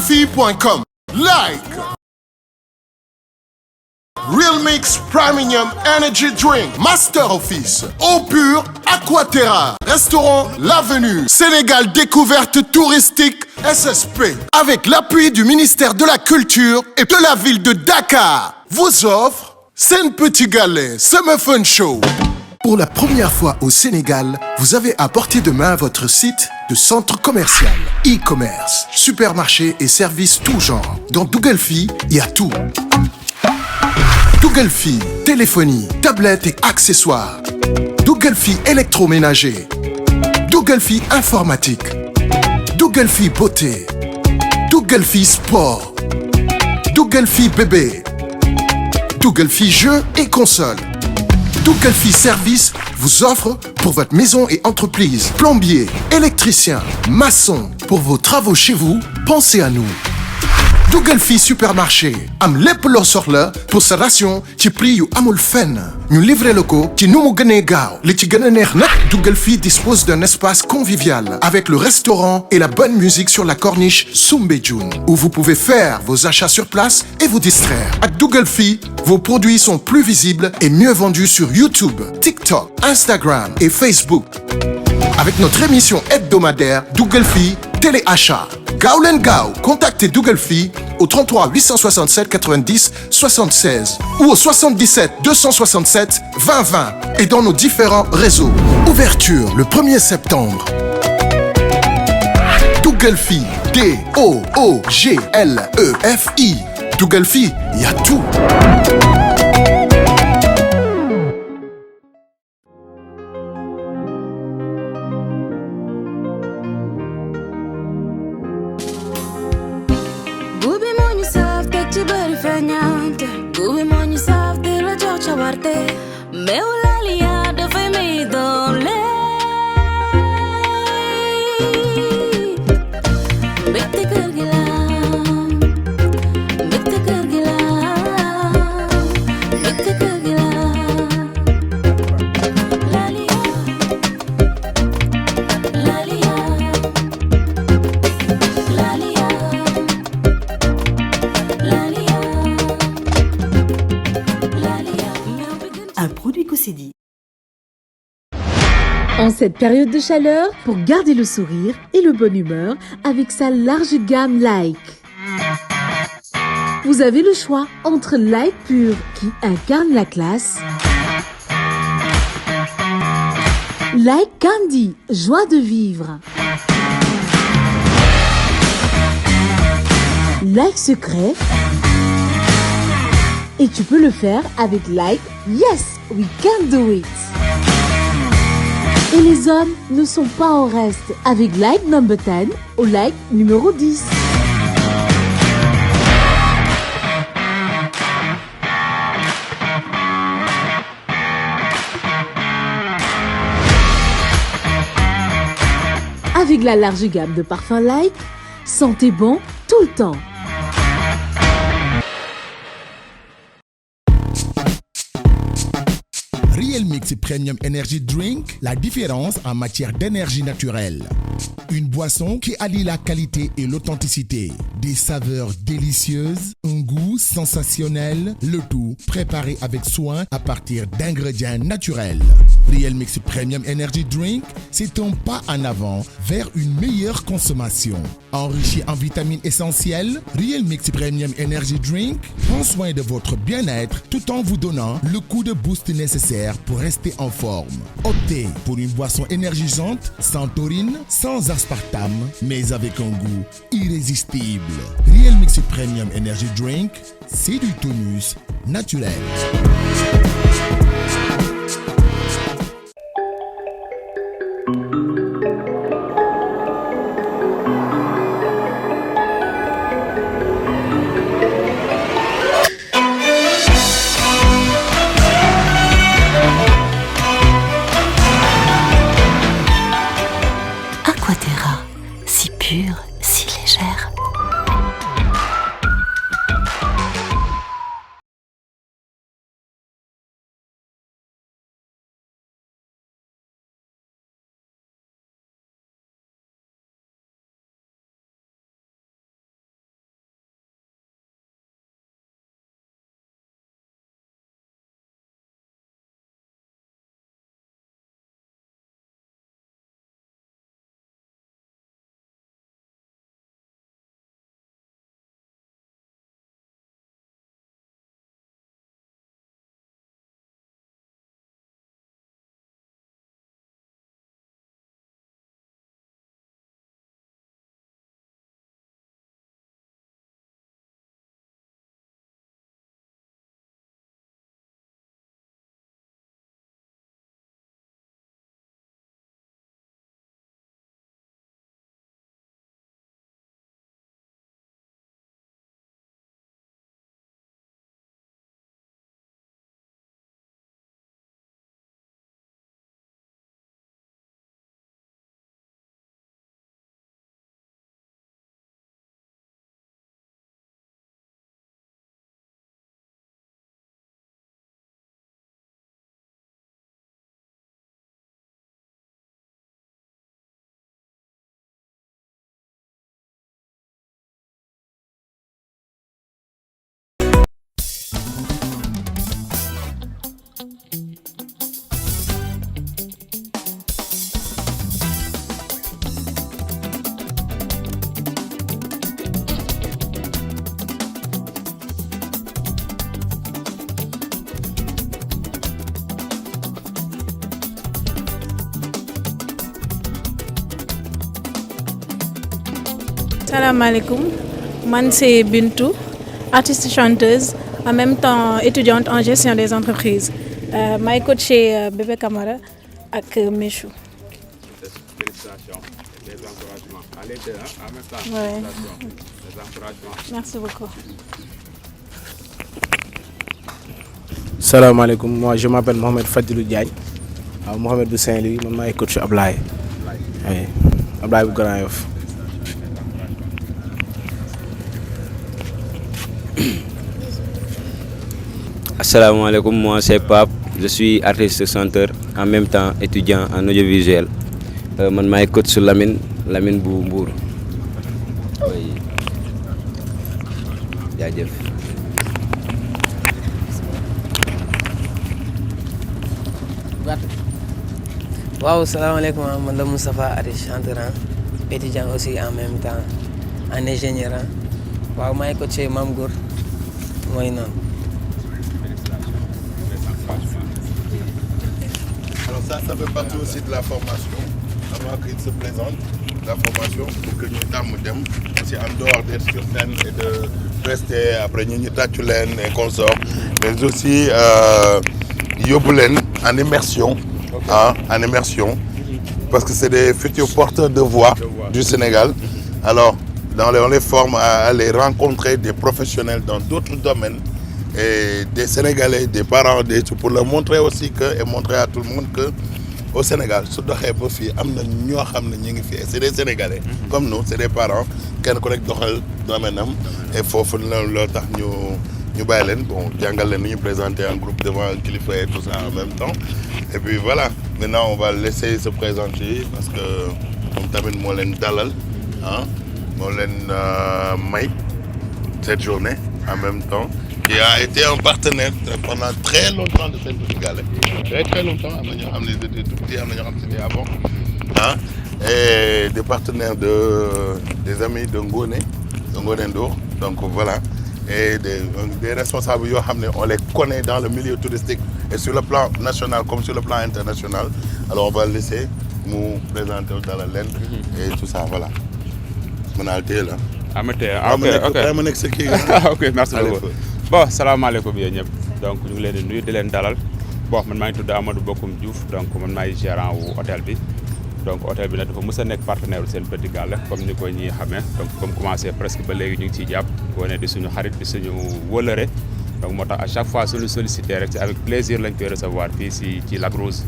dougalfille.com. Like Real Mix Premium Energy Drink, Master Office, Eau Pure, Aquaterra, Restaurant L'Avenue, Sénégal Découverte Touristique, SSP, avec l'appui du ministère de la Culture et de la ville de Dakar, vous offre Sen Petit Galet Summer Fun Show. Pour la première fois au Sénégal, vous avez à portée de main votre site de centre commercial, e-commerce, supermarché et services tout genre. Dans Dougalfille, il y a tout. Dougalfille, téléphonie, tablettes et accessoires. Dougalfille électroménager. Dougalfille informatique. Dougalfille beauté. Dougalfille sport. Dougalfille bébé. Dougalfille jeux et consoles. Dougalfille Service vous offre pour votre maison et entreprise plombier, électricien, maçon. Pour vos travaux chez vous, pensez à nous. Dougalfille Supermarché am lépp loo soxla pour sa ration ci prix yu amul fenn ñu livré le ko ci nu mu gënee gaaw li ci gën a neex nag Dougalfille dispose d'un espace convivial avec le restaurant et la bonne musique sur la corniche Soumbédioune où vous pouvez faire vos achats sur place et vous distraire. Ak Dougalfille, vos produits sont plus visibles et mieux vendus sur YouTube, TikTok, Instagram et Facebook. Avec notre émission hebdomadaire Dougalfille Téléachat. Gaaw leen gaaw, contactez Dougalfille au 33 867 90 76 ou au 77 267 20 20 et dans nos différents réseaux. Ouverture le 1er septembre. Dougalfille, D-O-O-G-L-E-F-I. Dougalfille, il y a tout. Gubi moo ñu saaf di la jox cawarte meew Laliya dafay may doole mbégte kër gi la mbégte kër gi la mbégte kër gi la Laliya Laliya Laliya Laliya. Un produit Cossédi. En cette période de chaleur, pour garder le sourire et le bonne humeur avec sa large gamme Like. Vous avez le choix entre Like Pur qui incarne la classe, Like Candy, joie de vivre, Like Secret, et tu peux le faire avec Like Yes, we can do it. Et les hommes ne sont pas en reste avec Like number 10 ou Like numéro 10. Avec la large gamme de parfums Like, sentez bon tout le temps. Real Mix Premium Energy Drink, la différence en matière d'énergie naturelle. Une boisson qui allie la qualité et l'authenticité. Des saveurs délicieuses, un goût sensationnel, le tout préparé avec soin à partir d'ingrédients naturels. Real Mix Premium Energy Drink, c'est un pas en avant vers une meilleure consommation. Enrichi en vitamines essentielles, Real Mix Premium Energy Drink prend soin de votre bien-être tout en vous donnant le coup de boost nécessaire pour rester en forme. Optez pour une boisson énergisante, sans taurine, sans aspartame, mais avec un goût irrésistible. Real Mix Premium Energy Drink, c'est du tonus naturel. Aquaterra, si pure, si légère. Salam alaikum. Moi, c'est Bintou, artiste chanteuse, en même temps étudiante en gestion des entreprises. Je suis coachée Bébé Camara et Michou. Félicitations, des encouragements. À les deux, hein, en même temps. Ouais. Des encouragements. Merci beaucoup. Salam alaikum, moi je m'appelle Mohamed Fadilou Diagne. Mohamed de Saint-Louis, je suis coach Ablaye. Oui, Ablaye bu Grand Yoff. Assalamu alaikum, moi c'est Pape, je suis artiste chanteur, en même temps étudiant en audiovisuel. Man maay coach Lamine bu Mbour. Oui. Jaajëf. Waaw, salam alaikum, man la Moustapha, artiste chanteur, étudiant aussi en même temps en ingénieur. Waaw, maay coaché Mame Goor mooy noonu. Alors ça fait partie aussi de la formation. Avant qu'il se présente, la formation pour que nous tàmm aussi en dehors d'être sur scène et de rester après ñu tàccu leen et consorts, mais aussi yóbbu leen en immersion, en immersion, parce que c'est des futurs porteurs de voix du Sénégal. Alors on les forme à aller rencontrer des professionnels dans d'autres domaines et des Sénégalais, des parents, pour leur montrer aussi que et montrer à tout le monde que au Sénégal su doxee ba fii am na ñoo xam ne ñu ngi fi c'est des Sénégalais comme nous, c'est des parents kenn ku nekk doxal domaine am et foofu loolu tax ñu bàyyi leen bon jàngal leen ni ñu présenter un groupe devant kilifa et tout ça en même temps et puis voilà, maintenant on va laisser se présenter parce que moom tamit moo leen dalal moo leen may cette journée en même temps, qui a été un partenaire pendant très longtemps de cette Sénégalais. Très longtemps, c'était avant. Et des partenaires des amis de Ngoné Ndour. Donc voilà. Et des responsables, on les connaît dans le milieu touristique et sur le plan national comme sur le plan international. Alors on va laisser nous présenter dans la laine et tout ça, voilà. Mon alté là. Ok, merci beaucoup. Bon, salaamaaleykum yéen ñëpp donc ñu ngi leen di nuyu di leen dalal bon man maa ngi tudd Amadou Bokoum Diouf donc man maay gérant wu hôtel bi donc hôtel bi nag dafa mës a nekk partenaire Sen Petit Gallé comme ni ko ñi xamee donc comme commencé presque ba léegi ñu ngi ciy jàpp boo ne di suñu xarit di suñu wëlëre donc moo tax à chaque fois suñu sollicité rek c'est avec plaisir lañ koy recevoir fii ci Lac Rose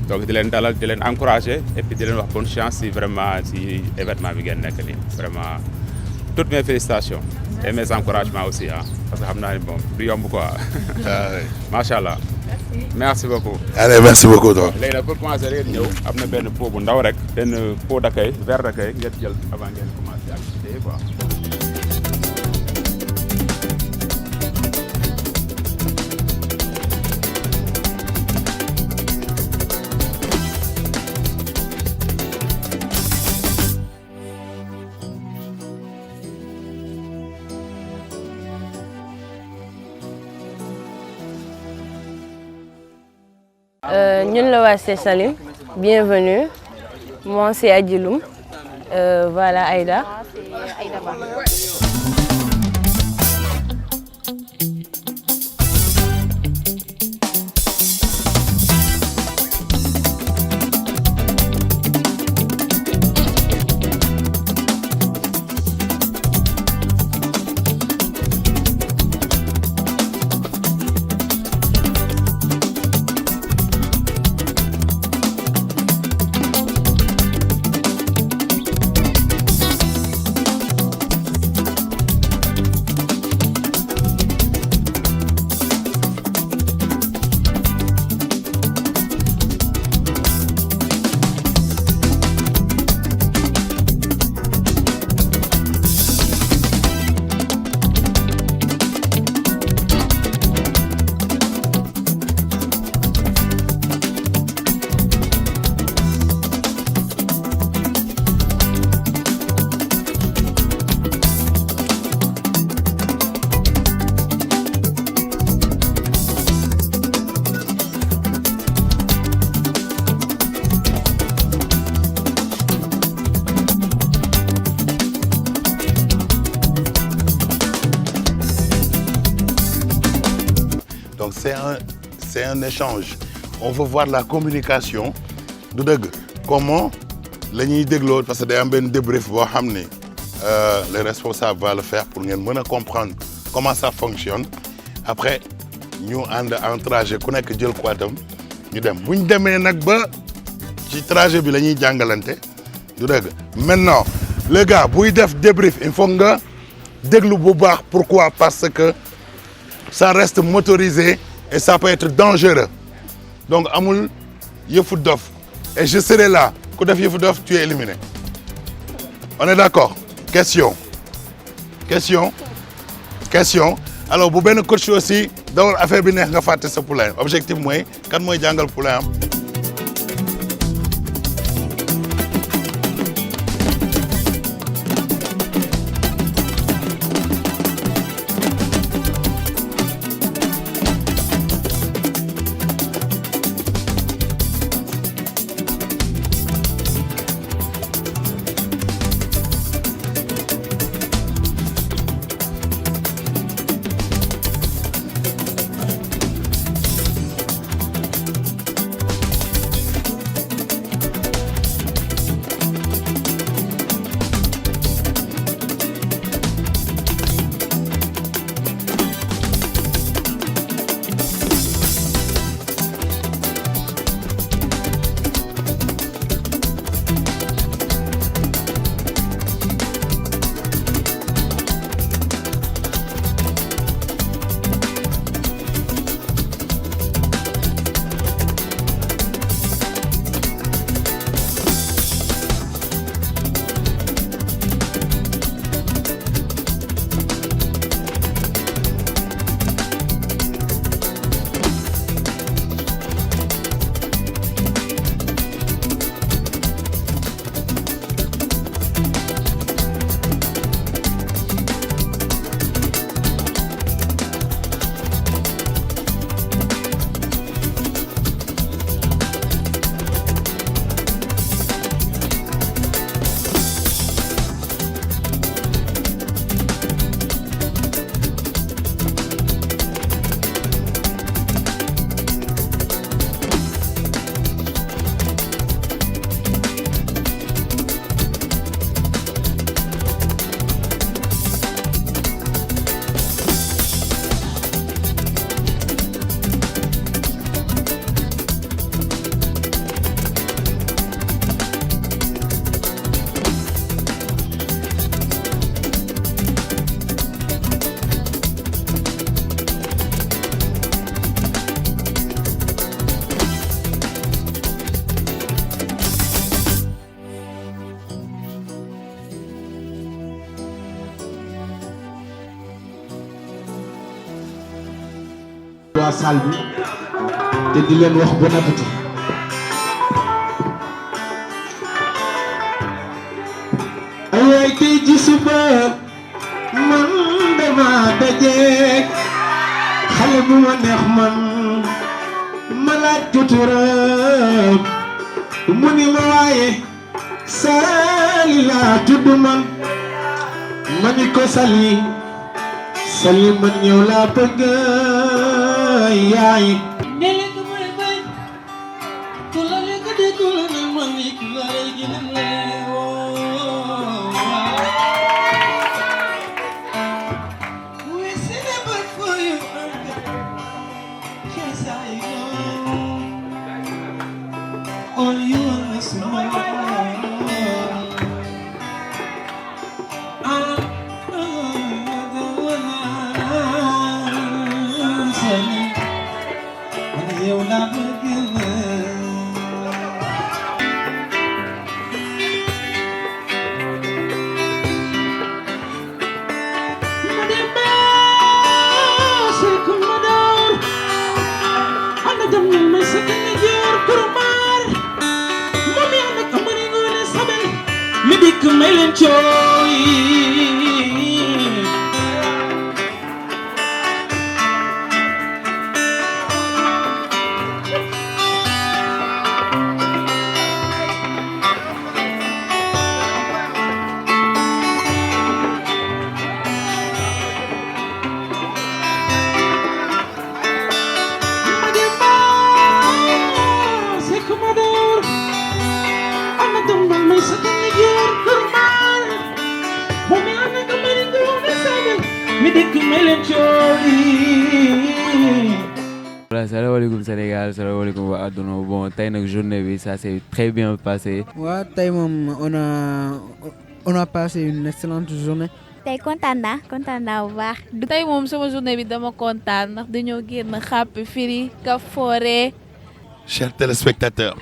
donc di leen dalal di leen encourager et puis di leen wax bonne chance si vraiment si événement bi ngeen nekk nii vraiment toutes mes félicitations et mes encouragements aussi parce que xam naa ne bon du yomb quoi. Macha Allah. Merci beaucoup. Allez, merci beaucoup toi. léegi nag pour commencer rek ñëw am na benn pot bu ndaw rek benn pot d'accueil verre d'accueil ngeen jël avant ngeen commencer activité quoi. Ñun la waa Salim, bienvenue. Moi c'est Adjiloum. Voilà Aïda. Aïda Ba. donc c'est un échange on veut voir la communication du dëgg comment la ñuy dégloo parce que day am benn débrief boo xam ni les responsables vont le faire pour ngeen mën a comprendre comment ça fonctionne après ñu ànd en trajet ku nekk jël quatam ñu dem bu ñu demee nag ba ci trajet bi la ñuy jàngalante du dëgg maintenant le gars buy def débrief il faut nga déglu bu baax pourquoi parce que ça reste motorisé et ça peut être dangereux donc amul yëfu dof et je serai là ku def yëfu dof tu es éliminé on est d'accord question alors bu benn coach aussi dawal affaire bi neex nga fàtte sa poulain objectif mooy kan mooy jàngal poulain am. waa salle bi te di leen wax bon appétit ay tey ji suba man dama dajeek xale bu ma neex man ma laaj ko turam mu ni ma waaye Sali laa tudd man ma ni ko Sali man ñëw laa bëgg yaay nele ko may bay ko la le ko de ko na man ni ko la gi na le we see the but for you yes I know all you are smile eu na begin Voilà, salam alaikum Sénégal, salam alaikum wa aduna. Bon, tey nag journée bi ça s'est très bien passé. Ouais, tey moom on a passé une excellente journée. tey kontaan naa bu baax. tey moom sama journée bi dama kontaan ndax dañoo génn xàppi firi ka foore. Chers téléspectateurs,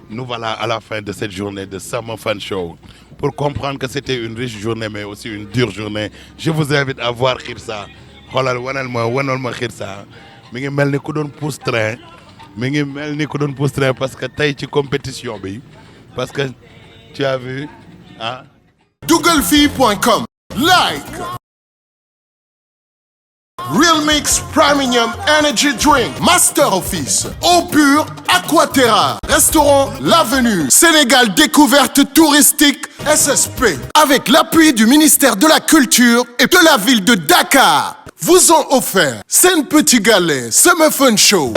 nous voilà à la fin de cette journée de Summer Fun Show. Pour comprendre que c'était une riche journée mais aussi une dure journée, je vous invite à voir Khirsa. xoolal wanal ma Khirsa mi ngi mel ni ku doon pousse train parce que tey ci compétition bi parce que tu as vu ah. Dougalfii.com. Like. Real Mix Premium Energy Drink. Master Office. Eau pure Aquaterra. Restaurant L'Avenue. Sénégal Découverte Touristique SSP. Avec l'appui du ministère de la Culture et de la ville de Dakar. Vous ont offert Sen Petit Galet Summer Fun Show.